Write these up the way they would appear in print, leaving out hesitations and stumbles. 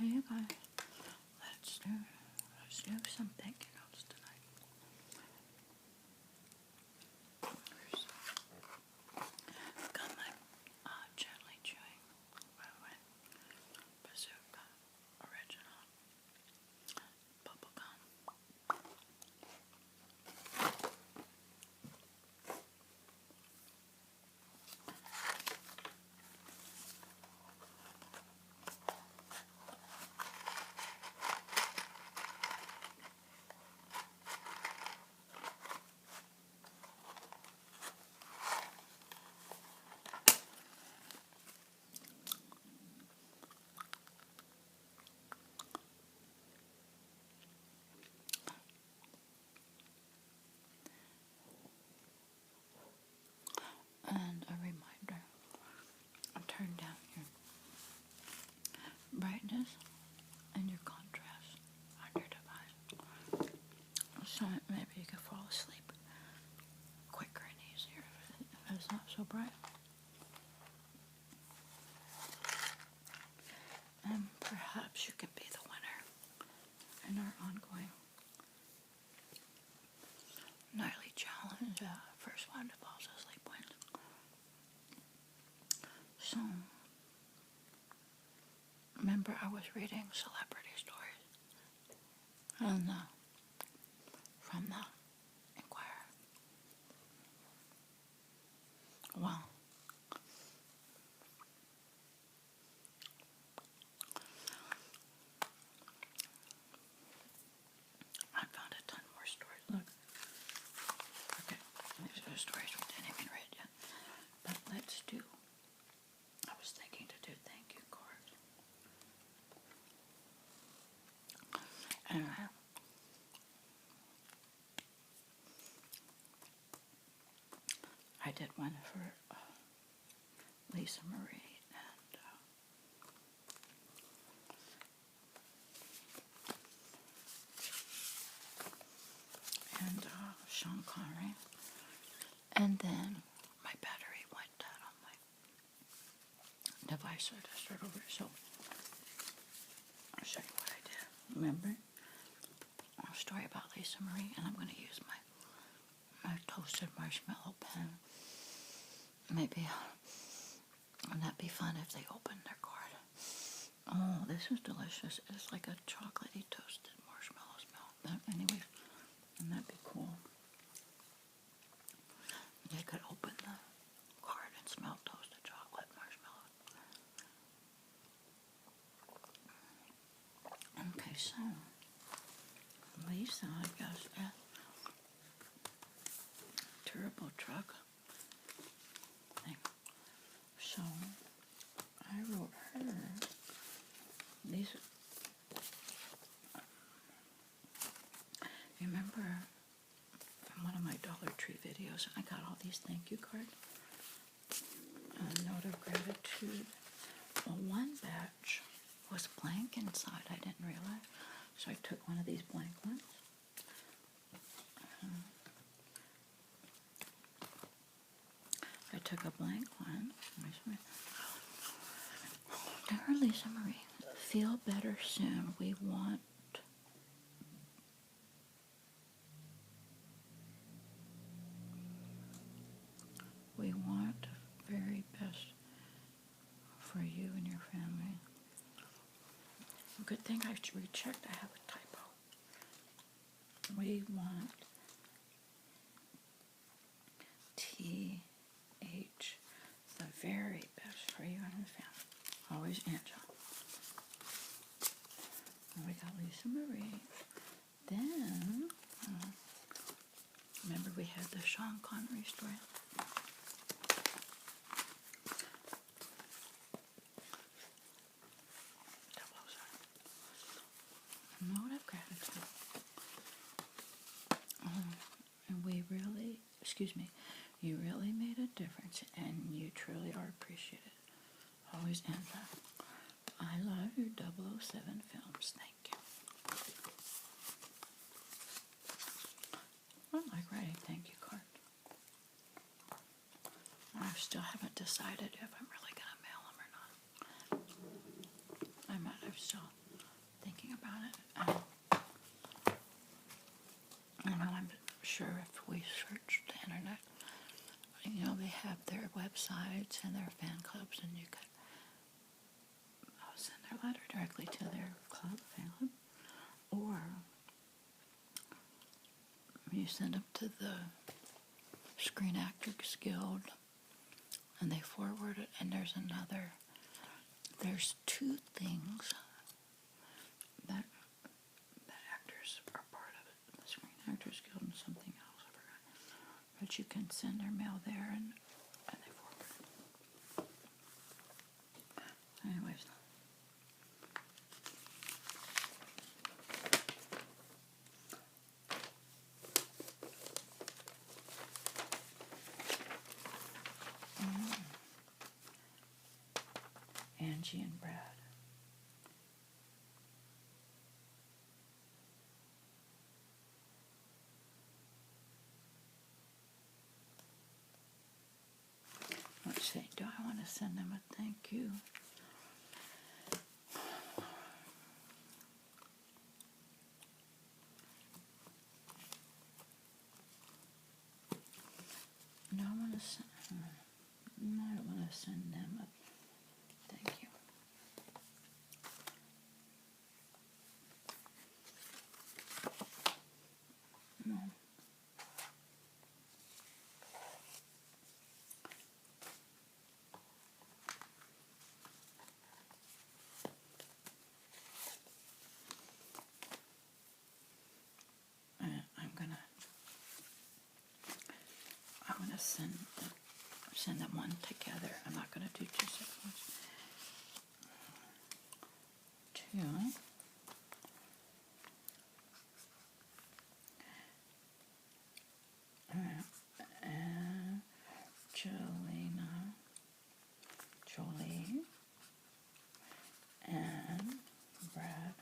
you guys, let's do some thank you notes tonight. Got my gently chewing, by the way, Bazooka original bubble gum. And a reminder, turn down your brightness and your contrast on your device. So maybe you can fall asleep quicker and easier if it's not so bright. And perhaps you can be the winner in our ongoing nightly challenge. First one that falls asleep wins. So, remember I was reading celebrity stories and from the Inquirer. Well, I found a ton more stories. Look. Okay, these are the stories we didn't even read yet. But let's do, I was thinking to do thank you cards. And I did one for Lisa Marie and Sean Connery. And then my battery went dead on my device, so I just started over. So I'll show you what I did. Remember a story about Lisa Marie, and I'm going to use my toasted marshmallow pen. Maybe wouldn't that be fun if they opened their card? Oh, this is delicious. It's like a chocolatey toasted marshmallow smell. But anyways, wouldn't that be cool? They could open the card and smell toasted chocolate marshmallow. Okay, so Lisa, I guess, turbo truck thing. So I wrote her these. You remember from one of my Dollar Tree videos, I got all these thank you cards. A note of gratitude. Well, one batch was blank inside. I didn't realize. So I took one of these blank ones. I took a blank one. Dear Lisa Marie, feel better soon. We want the very best for you and your family. Good thing I rechecked. I have a typo. We want TH, the very best for you and your family. Always Angela. And we got Lisa Marie. Then, remember we had the Sean Connery story? Note of gratitude. And we really, you really made a difference and you truly are appreciated. Always Angela. I love your 007 films. Thank you. I like writing thank you cards. I still haven't decided if I'm really going to mail them or not. I might have still on it. I'm sure if we search the internet, they have their websites and their fan clubs, and you could send their letter directly to their club, fan club, or you send them to the Screen Actors Guild, and they forward it, and there's two things that actors are part of it, the Screen Actors Guild and something else, I forgot. But you can send their mail there, and they forward it. Anyways. Angie and Brad. Let's see, do I want to send them a thank you? No, I want to send, no, I don't want to send them a thank you. No. I'm gonna send them one together. I'm not gonna do two separate ones. Two. Angelina, Jolie, and Brad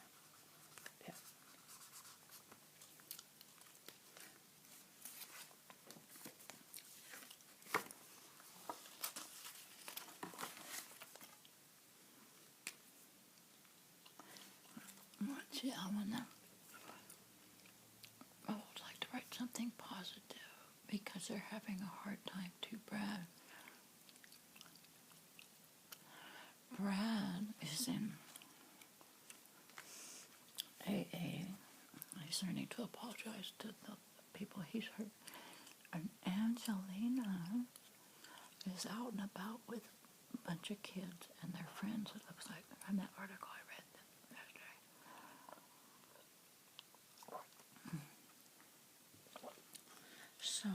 Pitt. See, I would like to write something positive because they're having a hard time too, Brad. Brad is in AA. He's learning to apologize to the people he's hurt. And Angelina is out and about with a bunch of kids and their friends, it looks like, from that article I read yesterday. So,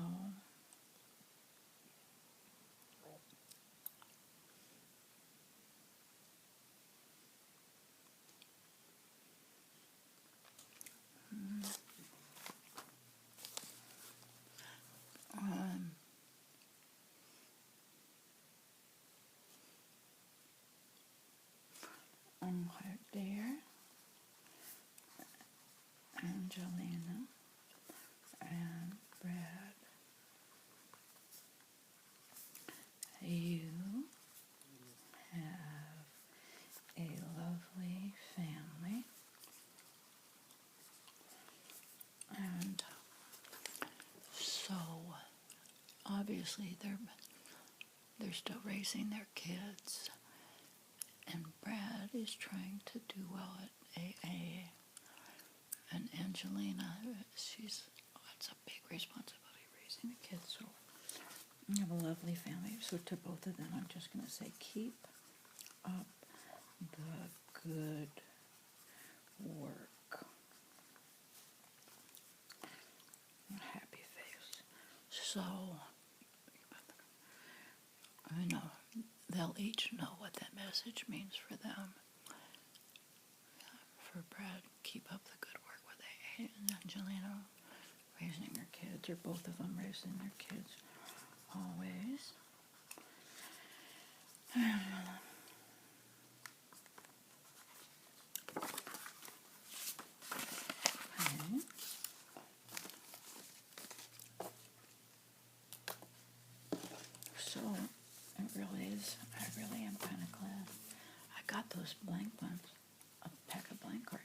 right there, Angelina and Brad, you have a lovely family, and so obviously they're still raising their kids, and Brad is trying to do well at AA, and Angelina, it's a big responsibility raising the kids, so you have a lovely family. So to both of them, I'm just going to say, keep up the good work. Happy face. So, they'll each know what that message means for them. For Brad, keep up the good work with AA, and Angelina, raising her kids, or both of them raising their kids, always. Okay. So, it really is, I really am kind of glad I got those blank ones, a pack of blank cards.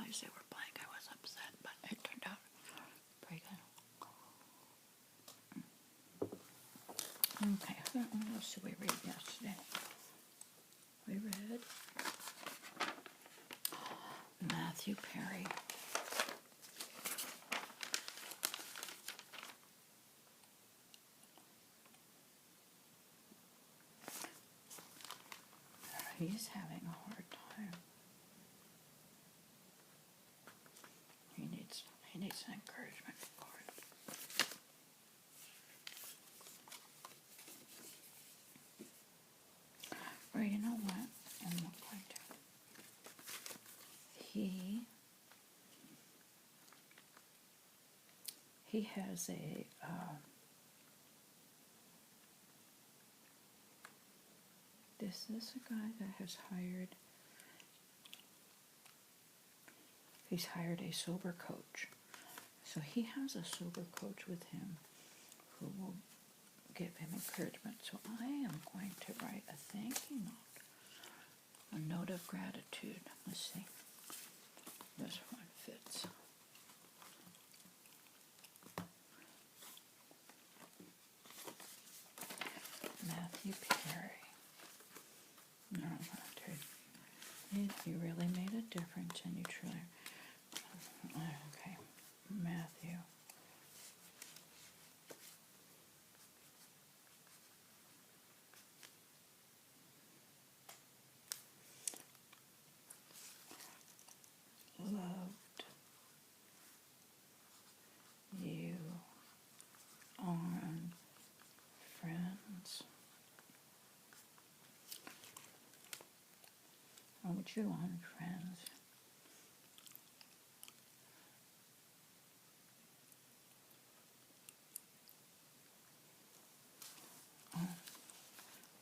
realized they were blank, I was upset, but it turned out pretty good. Okay, what else did we read yesterday? We read Matthew Perry. He's having a hard time. He needs an encouragement card. Or you know what? I'm not going to. He has a this is a guy that has hired. He's hired a sober coach. So he has a sober coach with him who will give him encouragement. So I am going to write a thank you note, a note of gratitude. Let's see. This one fits. Matthew Perry. No, dude. You really made a difference, and you truly. Okay, Matthew. Loved you on Friends. Loved you on Friends.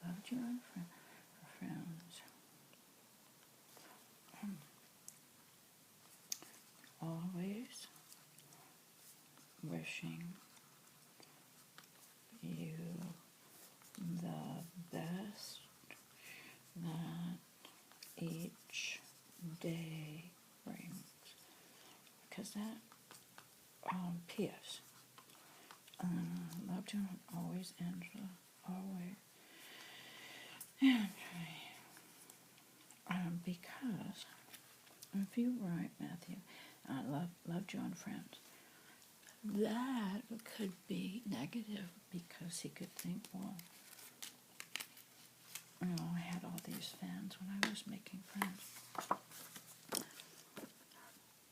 Loved you on Friends. Always wishing you the best that each day brings. Because that, P.S. Loved you always, Angela, always. And because if you write Matthew, loved you on Friends, that could be negative because he could think, well, you know, I had all these fans when I was making Friends.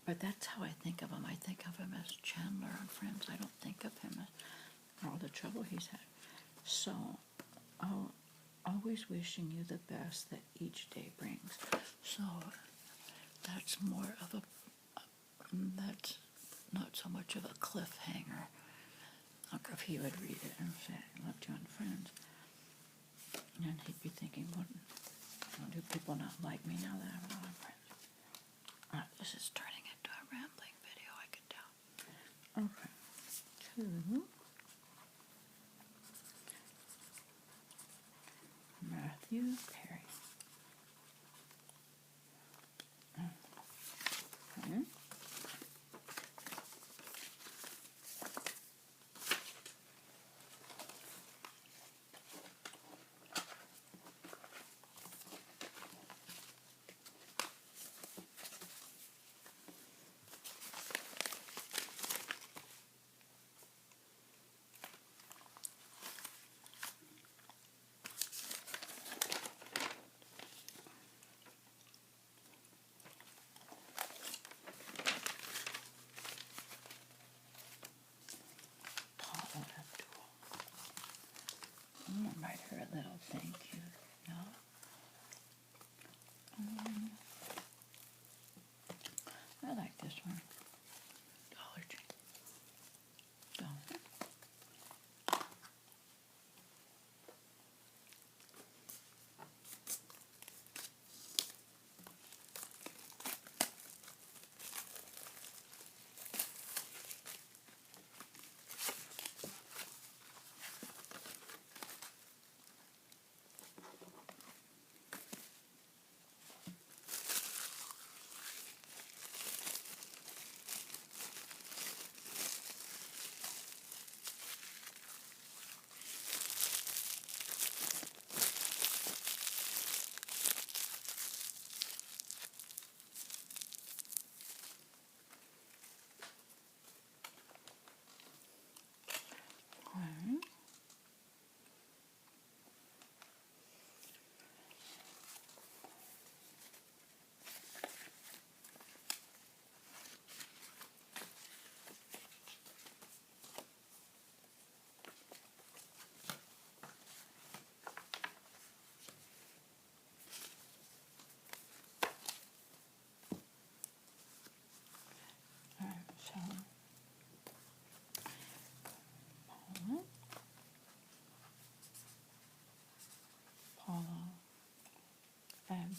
But that's how I think of him. I think of him as Chandler on Friends. I don't think of him as all the trouble he's had. So, always wishing you the best that each day brings. So, that's more of that's not so much of a cliffhanger. Like if he would read it and say, loved you on Friends. And he'd be thinking, well, do people not like me now that I'm not on Friends? This is turning into a rambling video, I can tell. Okay. 2. Matthew Perry. Okay.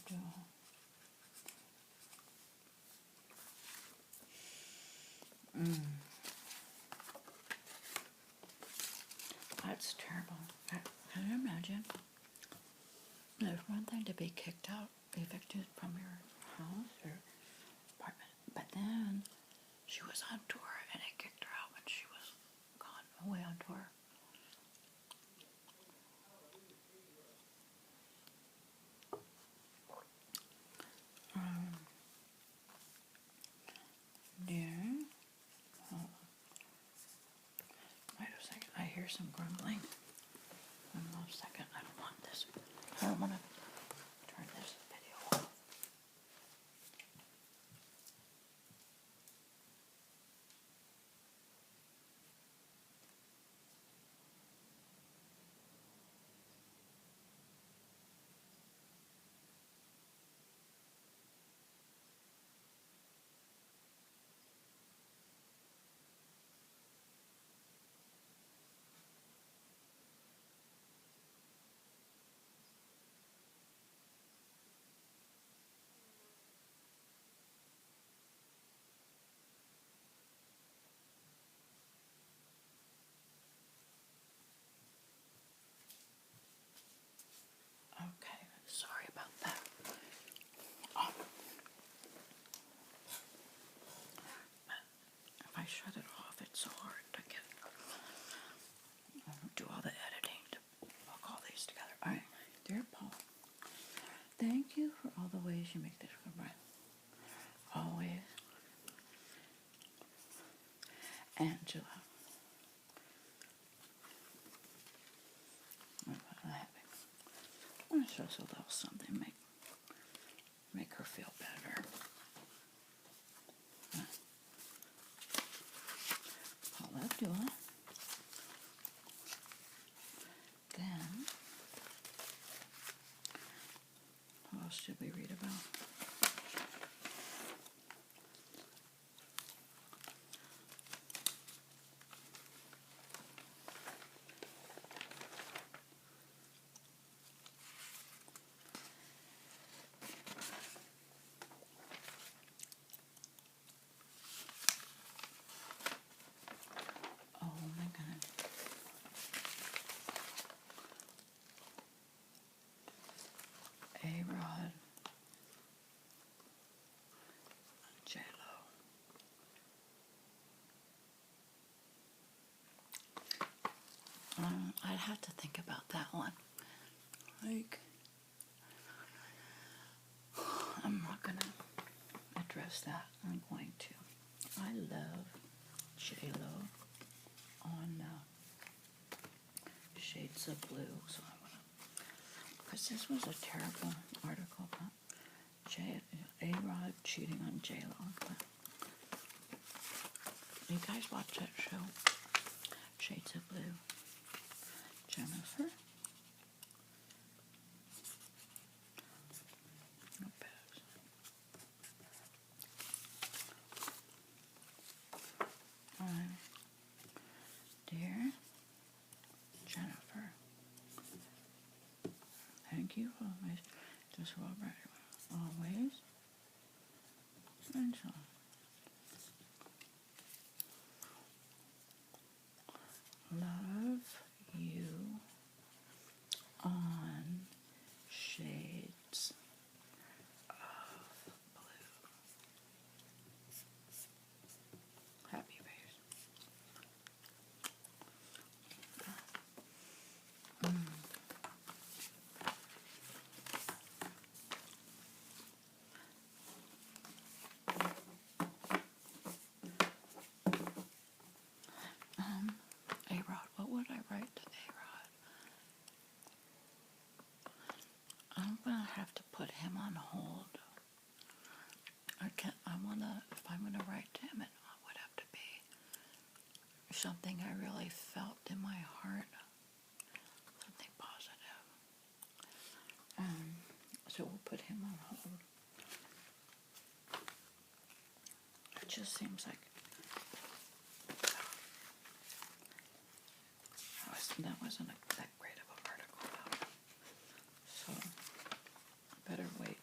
do. That's terrible. Can you imagine? There's one thing to be kicked out, evicted from your house or apartment, but then she was on tour and it kicked her out when she was gone away on tour. Dear, wait a second, I hear some grumbling. One more second, I don't want this. I don't want to turn this video off. Okay, sorry about that. If I shut it off, it's so hard to get do all the editing to hook all these together. All right, dear Paul, thank you for all the ways you make this go right. Always, Angela. It's just a little something make her feel better. Paula Dua. Then, what else should we read about? Oh my goodness. A-Rod. J-Lo. I'd have to think about that one. Like, I'm not gonna address that. I'm going to. I love J-Lo on Shades of Blue, so I want to, because this was a terrible article about A-Rod cheating on J-Lo. You guys watch that show, Shades of Blue? Jennifer? Dear Jennifer, thank you for always, just always, and so love you on Shades of Blue. Happy face. A-Rod, what would I write to A-Rod? I'm gonna have to put him on hold. If I'm gonna write to him, it would have to be something I really felt in my heart, something positive. So we'll put him on hold. It just seems like that wasn't that great of an article about it. So I better wait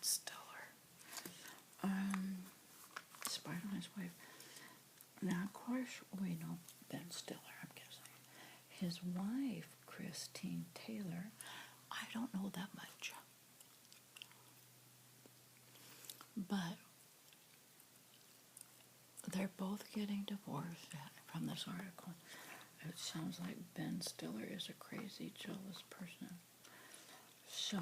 Stiller. Spider-Man's wife. Now, of course, we know Ben Stiller, I'm guessing. His wife, Christine Taylor, I don't know that much. But they're both getting divorced from this article. It sounds like Ben Stiller is a crazy, jealous person. So,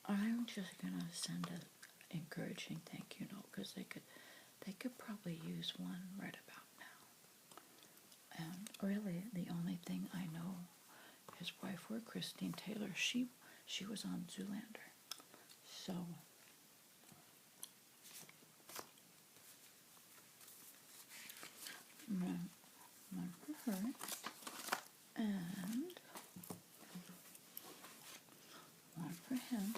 I'm just gonna send an encouraging thank you note because they could probably use one right about now. And really, the only thing I know, his wife were Christine Taylor. She was on Zoolander. So, one for her, and one for him.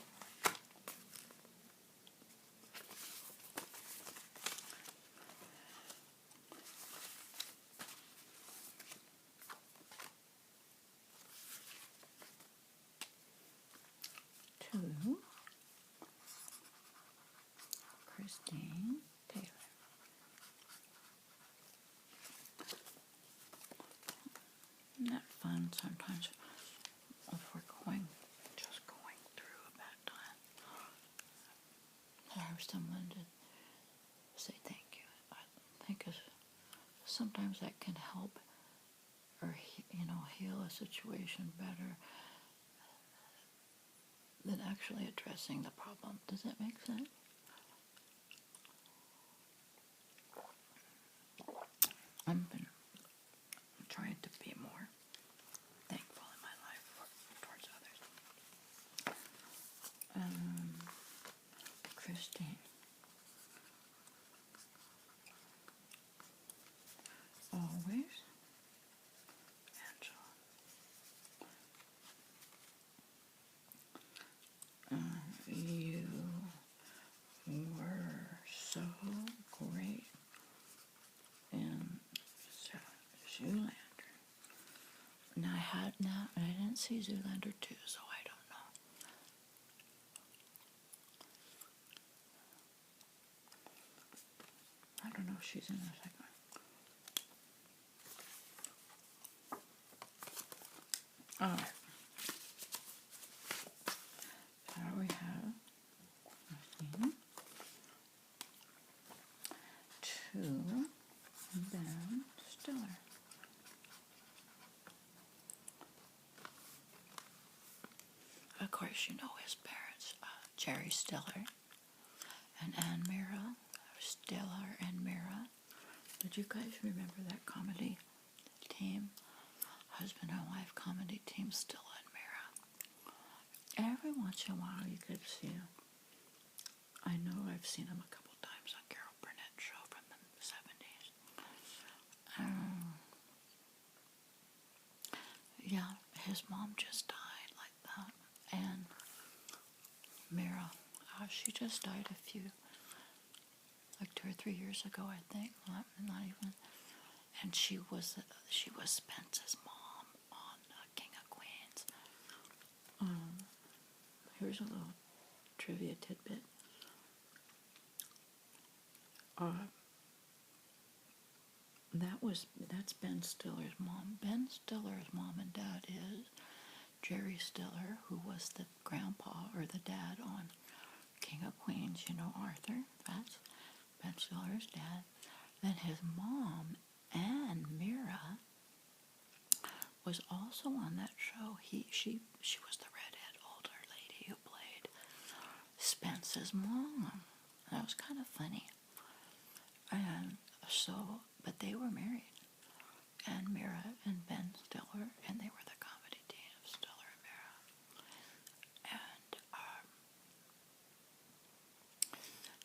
To Christine Taylor. Isn't that fun sometimes if we're just going through a bad time? Have someone to say thank you. I think sometimes that can help or, heal a situation better than actually addressing the problem. Does that make sense? I've been trying to be more thankful in my life towards others. Christine. Always. Angela. You were so great in Zoolander. Now I didn't see Zoolander 2, so I don't know. I don't know if she's in the second one. Alright. So we have to Ben Stiller. Of course, you know his parents, Jerry Stiller and Ann Mira. Stiller and Mira. Did you guys remember that comedy team? Husband and wife comedy team, Stiller and Mira. Every once in a while you could see them. I know I've seen them a couple times on Carol Burnett's show from the 70s. Yeah, his mom just died like that. And Mira, she just died like 2 or 3 years ago, I think. Not even. And she was Spence's mom on King of Queens. Here's a little trivia tidbit. That's Ben Stiller's mom. Ben Stiller's mom and dad is Jerry Stiller, who was the grandpa or the dad on King of Queens. You know Arthur? That's Ben Stiller's dad. Then his mom, Ann Mira, was also on that show. She was the redhead older lady who played Spence's mom. That was kind of funny. And so, but they were married. Ann Mira and Ben Stiller, and they were the comedy team of Stiller and Mira. And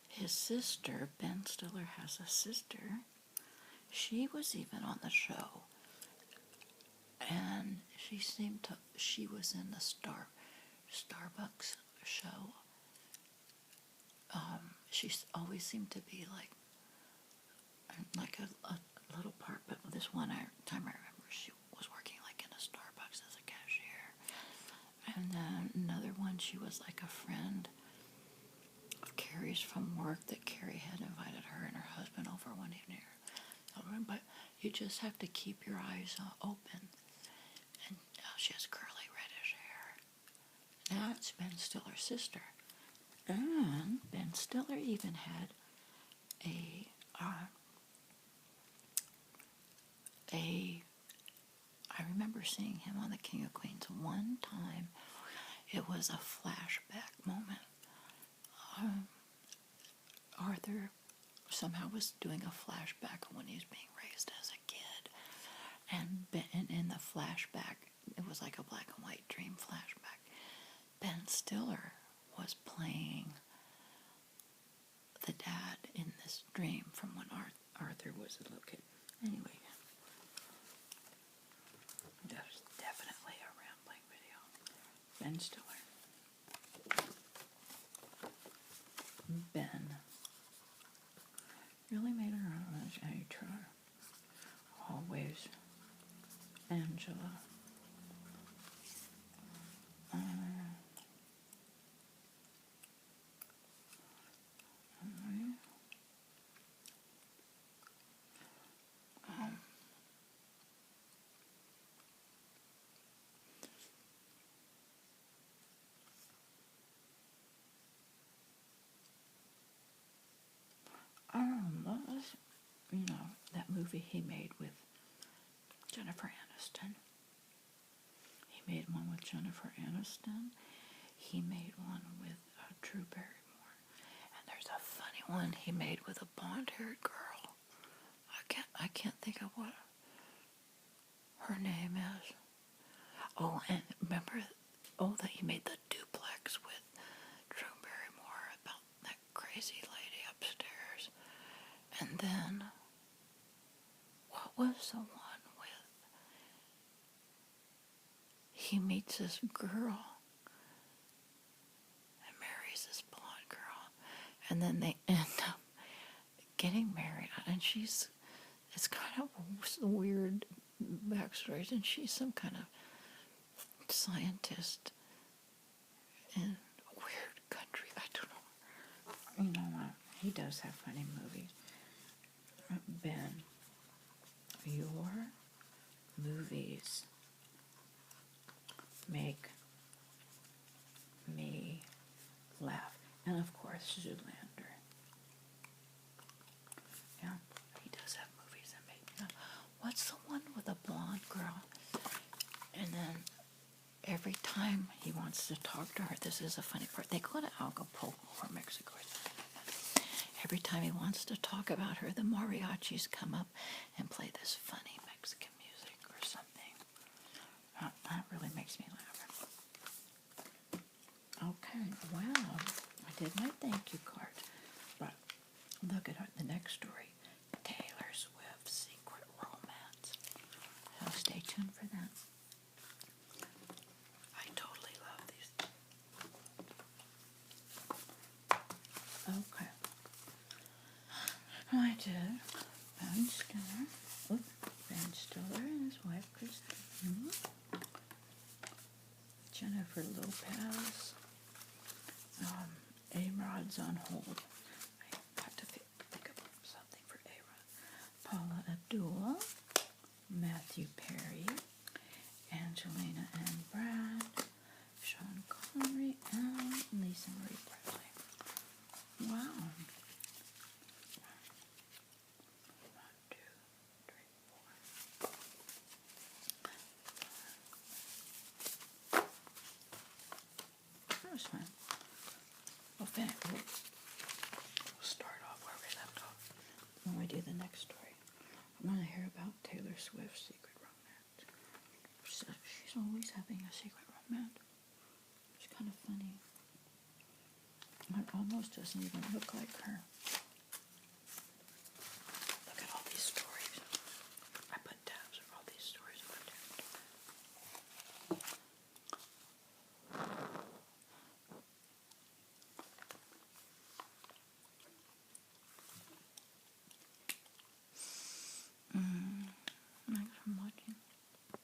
his sister, Ben Stiller has a sister. She was even on the show. And she was in the Starbucks show. She always seemed to be like a little part, but this time I remember she was working like in a Starbucks as a cashier. And she was like a friend of Carrie's from work, that Carrie had invited her and her husband over one evening. But you just have to keep your eyes open. And she has curly reddish hair. That's Ben Stiller's sister. And Ben Stiller even had I remember seeing him on The King of Queens one time. It was a flashback moment. Arthur somehow was doing a flashback of when he was being raised as a kid. And in the flashback, it was like a black and white dream flashback. Ben Stiller was playing the dad in this dream from when Arthur was a little kid. Anyway, that was definitely a rambling video. Ben Stiller. Ben really made her own as HR. Always Angela. That movie he made with Jennifer Aniston. He made one with Jennifer Aniston. He made one with Drew Barrymore. And there's a funny one he made with a blonde-haired girl. I can't think of what her name is. Oh, and remember, that he made the duplex with Drew Barrymore about that crazy lady upstairs. And then, what was the one with, he meets this girl and marries this blonde girl, and then they end up getting married, and it's kind of weird backstories, and she's some kind of scientist in a weird country. I don't know. You know what? He does have funny movies. Ben, your movies make me laugh. And of course, Zoolander. Yeah, he does have movies that make me laugh. What's the one with the blonde girl? And then every time he wants to talk to her, this is a funny part. They go to Acapulco or Mexico. Every time he wants to talk about her, the mariachis come up and play this funny Mexican music or something. That really makes me laugh. Okay, well, I did my thank you card. But look at the next story. Taylor Swift's Secret Romance. So stay tuned for that. I totally love these. Okay. I did Ben Stiller and his wife Christine, Jennifer Lopez, A-Rod's on hold. I got to think of something for A-Rod. Paula Abdul, Matthew Perry, Angelina and Brad, Sean Connery, and Lisa Marie Presley. Wow. 1, 2, 3, 4. That was fun. We'll start off where we left off when we do the next story. I want to hear about Taylor Swift's secret romance. She's always having a secret romance. It's kind of funny. It almost doesn't even look like her.